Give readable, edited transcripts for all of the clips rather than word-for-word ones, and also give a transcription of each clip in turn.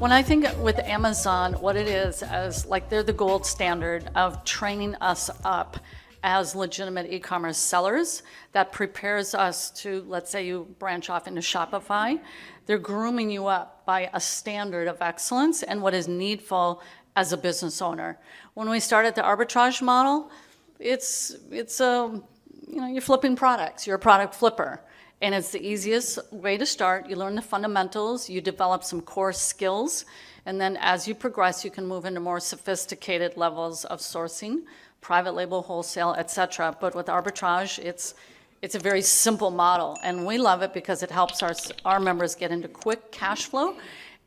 When I think with Amazon, what it is like they're the gold standard of training us up as legitimate e-commerce sellers that prepares us to, let's say you branch off into Shopify, they're grooming you up by a standard of excellence and what is needful as a business owner. When we started the arbitrage model, it's you're flipping products, you're a product flipper. And it's the easiest way to start. You learn the fundamentals, you develop some core skills, and then as you progress, you can move into more sophisticated levels of sourcing, private label, wholesale, etc. But with arbitrage, it's a very simple model, and we love it because it helps our members get into quick cash flow.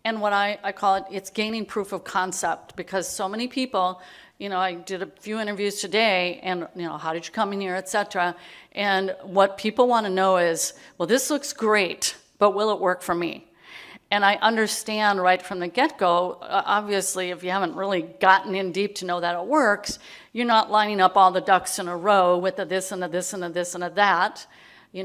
And what I call it, it's gaining proof of concept, because so many people, I did a few interviews today, and how did you come in here, etc. And what people want to know is, well, this looks great, but will it work for me? And I understand right from the get-go, obviously, if you haven't really gotten in deep to know that it works, you're not lining up all the ducks in a row with the this and the this and the this and the that,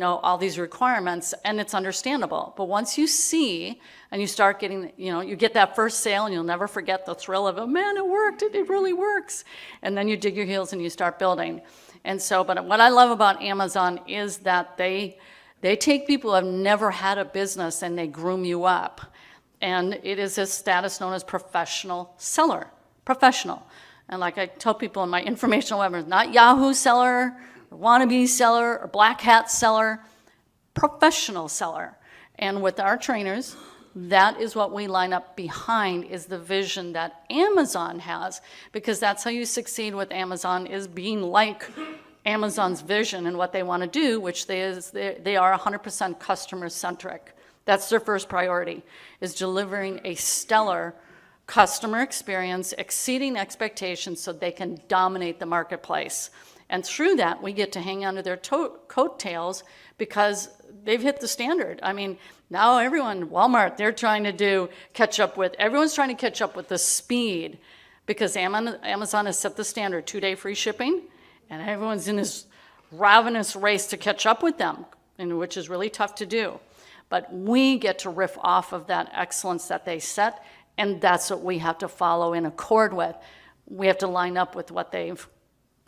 all these requirements, and it's understandable. But once you see and you start getting, you get that first sale, and you'll never forget the thrill of, oh man, it worked, it really works. And then you dig your heels and you start building. And so, but what I love about Amazon is that they take people who have never had a business and they groom you up. And it is a status known as professional seller, professional. And like I tell people in my informational webinars, not Yahoo seller, or wannabe seller, or black hat seller, professional seller. And with our trainers, that is what we line up behind, is the vision that Amazon has, because that's how you succeed with Amazon, is being like Amazon's vision and what they want to do, which they are 100% customer centric. That's their first priority, is delivering a stellar customer experience, exceeding expectations so they can dominate the marketplace. And through that, we get to hang onto their coattails because they've hit the standard. I mean, now everyone, Walmart, they're trying to everyone's trying to catch up with the speed, because Amazon has set the standard, 2-day free shipping, and everyone's in this ravenous race to catch up with them, which is really tough to do. But we get to riff off of that excellence that they set, and that's what we have to follow in accord with. We have to line up with what they've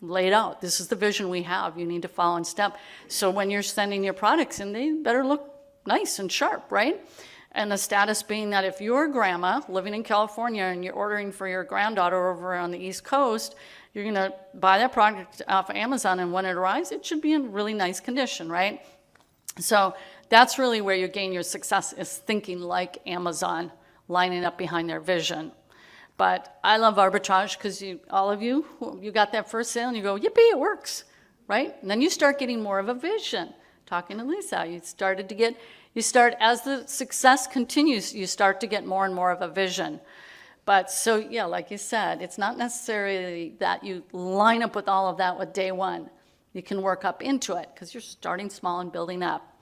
laid out. This is the vision we have. You need to follow in step. So when you're sending your products in, they better look nice and sharp, right? And the status being that if you're a grandma living in California and you're ordering for your granddaughter over on the East Coast, you're going to buy that product off of Amazon, and when it arrives, it should be in really nice condition, right? So that's really where you gain your success, is thinking like Amazon, lining up behind their vision. But I love arbitrage because all of you got that first sale and you go, yippee, it works, right? And then you start getting more of a vision. Talking to Lisa, as the success continues, you start to get more and more of a vision. But so, yeah, like you said, it's not necessarily that you line up with all of that with day one. You can work up into it because you're starting small and building up.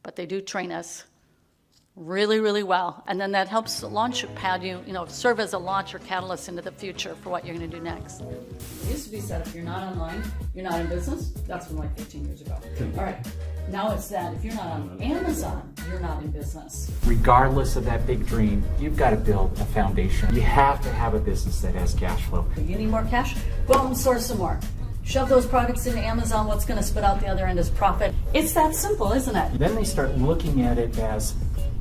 But they do train us really, really well. And then that helps launch pad you, serve as a launch or catalyst into the future for what you're going to do next. It used to be said, if you're not online, you're not in business. That's from like 15 years ago. All right. Now it's that if you're not on Amazon, you're not in business. Regardless of that big dream, you've got to build a foundation. You have to have a business that has cash flow. You need more cash? Go out and source some more. Shove those products into Amazon. What's going to spit out the other end is profit. It's that simple, isn't it? Then they start looking at it as,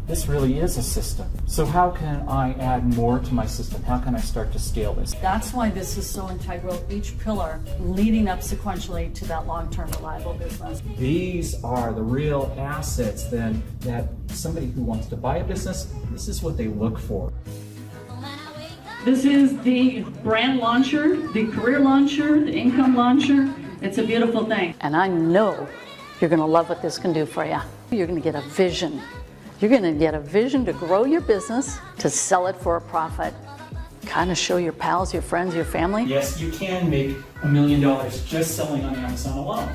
this really is a system. So how can I add more to my system? How can I start to scale this? That's why this is so integral, each pillar leading up sequentially to that long-term reliable business. These are the real assets then that somebody who wants to buy a business, this is what they look for. This is the brand launcher, the career launcher, the income launcher. It's a beautiful thing. And I know you're going to love what this can do for you. You're going to get a vision. You're going to get a vision to grow your business, to sell it for a profit. Kind of show your pals, your friends, your family. Yes, you can make $1 million just selling on Amazon alone.